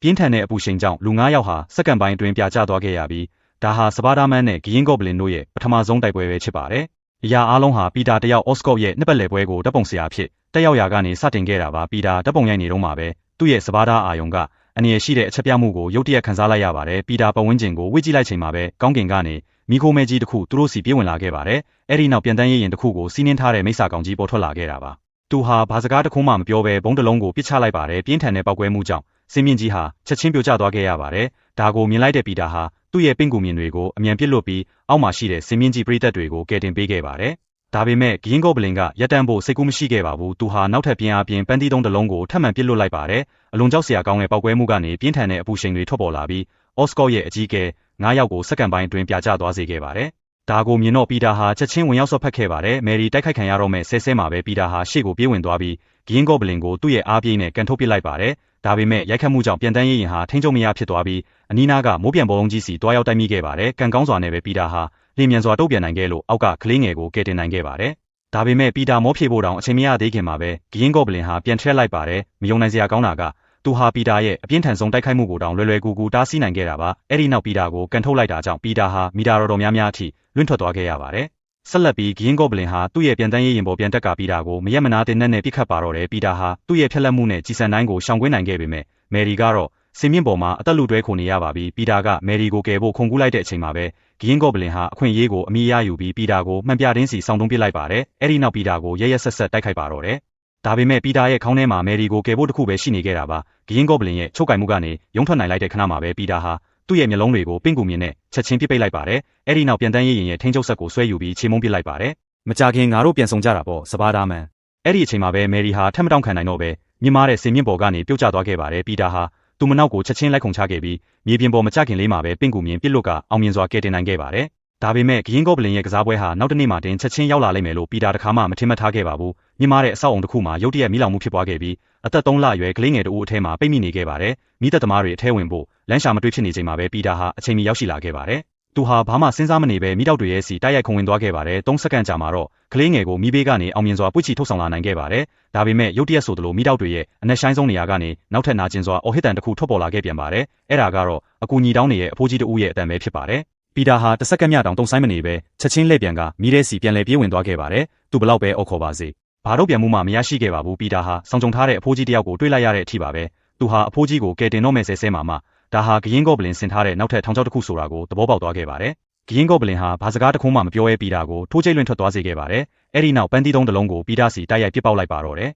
ပြင်းထန်တဲ့အပူရှိန်ကြောင့်လူ9ယောက်ဟာစက္ကန့်ပိုင်းအတွင်းပြာကျသွားခဲ့ရပြီးဒါဟာစပါးဒါးမန်းနဲ့ဂီယင်းကော့ဘလင်တို့ရဲ့ပထမဆုံးတိုက်ပွဲပဲဖြစ်ပါတယ်။အရာအားလုံးဟာပီတာတယောက်အော့စကော့ရဲ့နှစ်ပတ်လည်ပွဲကိုတပ်ပုံဆရာဖြစ်တက်ရောက်ရာကနေစတင်ခဲ့တာပါပီတာတပ်ပုံရိုက်နေတော့မှပဲသူ့ရဲ့စပါးဒါးအာယုံကအနည်းရှိတဲ့အချက်ပြမှုကိုရုတ်တရက်ခန်းစားလိုက်ရပါတယ်ပီတာပတ်ဝန်းကျင်ကိုဝှေ့ကြည့်လိုက်ချိန်မှာပဲကောင်းကင်ကနေမီခိုမဲကြီးတစ်ခုသူတို့စီပြေးဝင်လာခဲ့ပါတယ်။အဲ့ဒီနောက်ပြန်တန်းရေးရင်တစ်ခုကိုစီးနှင်းထားတဲ့မိစ္ဆာကောင်ကြီးပေါ်ထွက်လာခဲ့တာပါ။သူဟာဘာစကားတစ်ခုမှမပြောဘဲဘုံတစ်လုံးကိုပစ်ချလိုက်ပါတယ်ပြင်းထန်တဲ့ပောက်ကွဲမှုကြောင့်စင်မြင့်ကြီးဟာချက်ချင်းပြိုကျသွားခဲ့ရပါတယ်။ဒါကိုမြင်လိုက်တဲ့ပီတာဟာသူ့ရဲ့ပင့်ကူမြင်တွေကိုအမြန်ပစ်လွတ်ပြီးအောက်မှာရှိတဲ့စင်မြင့်ကြီးပရိသတ်တွေကိုကယ်တင်ပေးခဲ့ပါတယ်။ဒါပေမဲ့ဂီယင်းကော့ဘလင်ကရပ်တန့်ဖို့စိတ်ကူးမရှိခဲ့ပါဘူး။သူဟာနောက်ထပ်ပြင်းအားပြင်းပန်းတီးသုံးတစ်လုံးကိုထပ်မံပစ်လွတ်လိုက်ပါတယ်။အလွန်ကြောက်စရာကောင်းတဲ့ပောက်ကွဲမှုကနေပြင်းထန်တဲ့အပူရှိန်တွေထွက်ပေါ်လာပြီးအော့စကော့ရဲ့အကြီးအကဲ9ယောက်ကိုစက္ကန့်ပိုင်းအတွင်းပြာကျသွားစေခဲ့ပါတယ်။ဒါကိုမြင်တော့ပီတာဟာချက်ချင်းဝင်ရောက်ဆွတ်ဖက်ခဲ့ပါတယ်။မယ်ရီတိုက်ခိုက်ခံရတော့မဲ့ဆဲမှာပဲပီတာဟာရှေ့ကိုပြေးဝင်သွားပြီးဂီယင်းကော့ဘလင်ကိုသူ့ရဲ့အားပြင်းနဲ့ကန်ထုတ်ပစ်လိုက်ပါတယ်။ဒါပေမဲ့ရိုက်ခတ်မှုကြောင့်ပြန်တန်းရေးရင်ဟာထိန်းချုပ်မရဖြစ်သွားပြီးအနီးနားကမိုးပြန်ဘောလုံးကြီးစီတွားရောက်တိုက်မိခဲ့ပါတယ်။ကန်ကောင်းစွာနဲ့ပဲပီတာဟာလျင်မြန်စွာတုတ်ပြန်နိုင်ခဲ့လို့အောက်ကကလေးငယ်ကိုကယ်တင်နိုင်ခဲ့ပါတယ်။ဒါပေမဲ့ပီတာမောဖြေဖို့တောင်အချိန်မရသေးခင်မှာပဲဂီယင်းကော့ဘလင်ဟာပြန်ထရက်လိုက်ပါတယ်။မယုံနိုင်စရာကောင်းတာကသူဟာပီတာရဲ့အပြင်းထန်ဆုံးတိုက်ခိုက်မှုကိုတောင်လွယ်လွယ်ကူကူတားဆီးနိုင်ခဲ့တာပါ။အဲ့ဒီနောက်ပီတာကိုကန်ထုတ်လိုက်တာကြောင့်ပီတာဟာမီတာတော်များများအထိလွင့်ထွက်သွားခဲ့ရပါတယ်။ဆက်လက်ပြီးဂီယင်းကော့ဘလင်ဟာသူ့ရဲ့ပြန်တန်းရေးရင်ပေါ်ပြန်တက်ကပီတာကိုမရက်မနာတင်နဲ့ပြစ်ခတ်ပါတော့တယ်ပီတာဟာသူ့ရဲ့ဖျက်လက်မှုနဲ့ကြီးစံတိုင်းကိုရှောင်ကွင်းနိုင်ခဲ့ပေမဲ့မယ်ရီကတော့စင်မြင့်ပေါ်မှာအသက်လူတွဲခုန်နေရပါပြီပီတာကမယ်ရီကိုကယ်ဖို့ခုန်ကူးလိုက်တဲ့အချိန်မှာပဲဂီယင်းကော့ဘလင်ဟာအခွင့်အရေးကိုအမိရယူပြီးပီတာကိုမှန်ပြတင်းစီဆောင်းတုံးပစ်လိုက်ပါတယ်အဲ့ဒီနောက်ပီတာကိုရဲရဲဆက်ဆက်တိုက်ခိုက်ပါတော့တယ်ဒါပေမဲ့ပီတာရဲ့ခေါင်းထဲမှာမယ်ရီကိုကယ်ဖို့တခုပဲရှိနေခဲ့တာပါဂီယင်းကော့ဘလင်ရဲ့ချုပ်ကင်မှုကနေရုံထွက်နိုင်လိုက်တဲ့ခဏမှာပဲပီတာဟာသူ့ရဲ့မျက်လုံးတွေကိုပင့်ကူမြင်နဲ့ချက်ချင်းပစ်ပိတ်လိုက်ပါတယ်အဲ့ဒီနောက်ပြန်တန်းရေးရင်ရဲ့ထိန်းချုပ်ဆက်ကိုဆွဲယူပြီးခြေမုံပစ်လိုက်ပါတယ်မကြခင်ငါတို့ပြန်ဆောင်ကြတာပေါ့စပါးဒါးမန်အဲ့ဒီအချိန်မှာပဲမယ်ရီဟာထက်မတောင့်ခံနိုင်တော့ပဲမြင်မာတဲ့စင်မြင့်ပေါ်ကနေပြုတ်ကျသွားခဲ့ပါတယ်ပီတာဟာသူမနောက်ကိုချက်ချင်းလိုက်ခုန်ချခဲ့ပြီးမြေပြင်ပေါ်မကြခင်လေးမှာပဲပင့်ကူမြင်ပစ်လွတ်ကအောင်မြင်စွာကယ်တင်နိုင်ခဲ့ပါတယ်ဒါပေမဲ့ဂီယင်းကော့ဘလင်ရဲ့ကစားပွဲဟာနောက်တစ်နေ့မှတင်ချက်ချင်းရောက်လာလိမ့်မယ်လို့ပီတာတခါမှမထင်မှတ်ထားခဲ့ပါဘူးမြင်မာတဲ့အဆောက်အုံတစ်ခုမှာရုတ်တရက်မီးလောင်မှုဖြစ်ပွားခဲ့ပြီးအသက်3လအရွယ်ကလေးငယ်တဦးအထဲမှာပိတ်မိနေခဲ့ပါတယ်မိသက်သမားတွေအထဲဝင်ဖို့လမ်းရှာမတွေ့ဖြစ်နေချိန်မှာပဲပီတာဟာအချိန်မီရောက်ရှိလာခဲ့ပါတယ်သူဟာဘာမှစဉ်းစားမနေပဲမိတောက်တွေရဲ့စီတိုက်ရိုက်ခုန်ဝင်သွားခဲ့ပါတယ်3စက္ကန့်ကြာမှာတော့ကလေးငယ်ကိုမိဘေးကနေအောင်မြင်စွာပွေ့ချီထုတ်ဆောင်လာနိုင်ခဲ့ပါတယ်ဒါပေမဲ့ရုတ်တရက်ဆိုသလိုမိတောက်တွေရဲ့အနက်ရှိုင်းဆုံးနေရာကနေနောက်ထပ်နာကျင်စွာအော်ဟစ်တန်တစ်ခုထွက်ပေါ်လာခဲ့ပြန်ပါတယ်အဲ့ဒါကတော့အကူညီတောင်းနေရဲ့အဖိုးကြီးတဦးရဲ့အတန်ပဲဖြစ်ပါတယ်ပီတာဟာတစ်စက္ကန့်မြတောင်တုံဆိုင်မနေပဲချက်ချင်းလှည့်ပြန်ကမိတဲ့စီပြန်လဲပြေးဝင်သွားခဲ့ပါတယ်သူဘလောက်ပဲအော်ခေါ်ပါစေဘာတော့ပြန်မှုမှမရရှိခဲ့ပါဘူးပီတာဟာစောင့်ကြုံထားတဲ့အဖိုးကြီးတယောက်ကိုတွေ့လိုက်ရတဲ့အထိပါပဲသူဟာအဖိုးကြီးကိုကယ်တင်တော့မယ်ဆဲမှာဒါဟာဂီယင်းကော့ဘလင်ဆင်ထားတဲ့နောက်ထပ်ထောင်ချောက်တစ်ခုဆိုတာကိုသဘောပေါက်သွားခဲ့ပါတယ်ဂီယင်းကော့ဘလင်ဟာဘာစကားတစ်ခုမှမပြောရဲပီတာကိုထိုးချိတ်လွင့်ထွက်သွားစေခဲ့ပါတယ်အဲ့ဒီနောက်ပန်းတီးသုံးတစ်လုံးကိုပီတာစီတိုက်ရိုက်ပစ်ပေါက်လိုက်ပါတော့တယ်